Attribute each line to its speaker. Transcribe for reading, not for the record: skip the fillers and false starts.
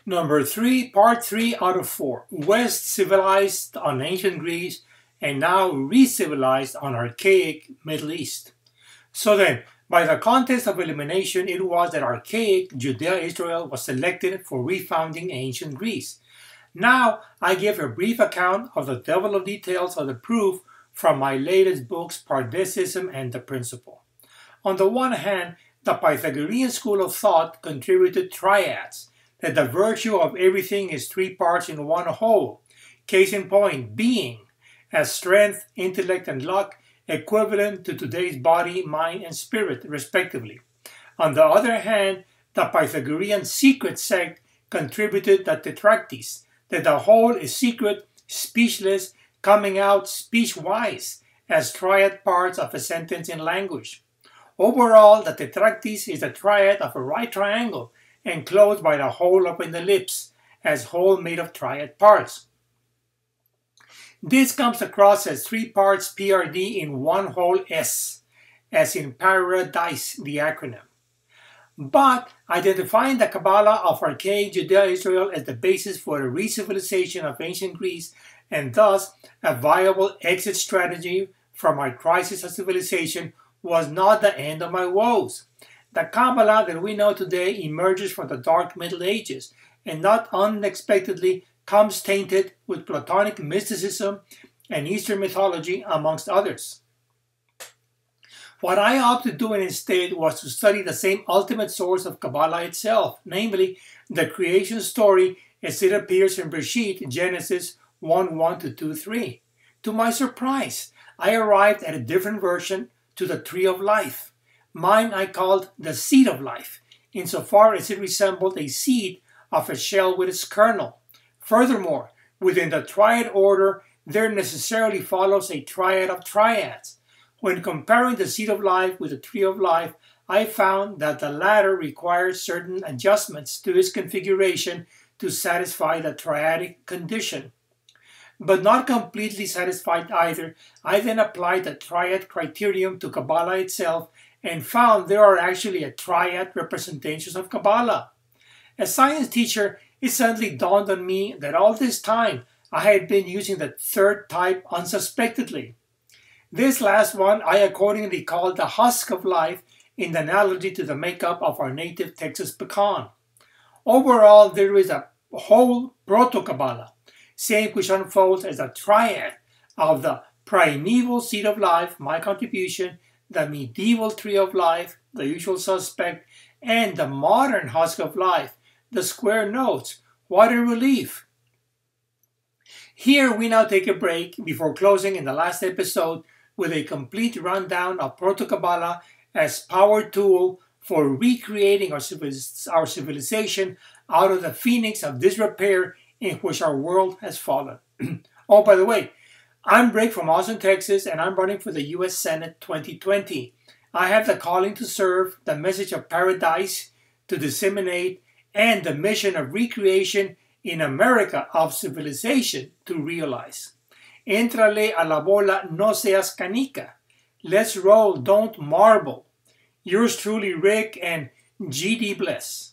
Speaker 1: Number 3, part 3 out of 4. West civilized on ancient Greece and now re-civilized on archaic Middle East. So then, by the contest of elimination, it was that archaic Judea-Israel was selected for refounding ancient Greece. Now, I give a brief account of the devil of details of the proof from my latest books, Pardecism and the Principle. On the one hand, the Pythagorean school of thought contributed triads, that the virtue of everything is three parts in one whole. Case in point, being, as strength, intellect, and luck, equivalent to today's body, mind, and spirit, respectively. On the other hand, the Pythagorean secret sect contributed the tetractys, that the whole is secret, speechless, coming out speech-wise, as triad parts of a sentence in language. Overall, the tetractys is the triad of a right triangle, enclosed by the hole up in the lips, as whole made of triad parts. This comes across as three parts PRD in one whole S, as in Paradise, the acronym. But identifying the Kabbalah of archaic Judea-Israel as the basis for the re-civilization of ancient Greece, and thus a viable exit strategy from my crisis of civilization, was not the end of my woes. The Kabbalah that we know today emerges from the dark Middle Ages, and not unexpectedly comes tainted with Platonic mysticism and Eastern mythology, amongst others. What I opted to do instead was to study the same ultimate source of Kabbalah itself, namely the creation story as it appears in Bereshit, Genesis 1:1 to 2:3. To my surprise, I arrived at a different version to the tree of life. Mine I called the seed of life, insofar as it resembled a seed of a shell with its kernel. Furthermore, within the triad order, there necessarily follows a triad of triads. When comparing the seed of life with the tree of life, I found that the latter requires certain adjustments to its configuration to satisfy the triadic condition. But not completely satisfied either, I then applied the triad criterion to Kabbalah itself and found there are actually a triad representations of Kabbalah. As science teacher, it suddenly dawned on me that all this time I had been using the third type unsuspectedly. This last one I accordingly called the husk of life, in analogy to the makeup of our native Texas pecan. Overall, there is a whole proto-Kabbalah, same which unfolds as a triad of the primeval seed of life, my contribution, the medieval tree of life, the usual suspect, and the modern husk of life, the square notes. What a relief! Here we now take a break before closing in the last episode with a complete rundown of Proto-Kabbalah as power tool for recreating our civilization out of the phoenix of disrepair in which our world has fallen. Oh, by the way, I'm Rick from Austin, Texas, and I'm running for the U.S. Senate 2020. I have the calling to serve, the message of paradise to disseminate, and the mission of recreation in America of civilization to realize. Entrale a la bola, no seas canica. Let's roll, don't marble. Yours truly, Rick, and GD bless.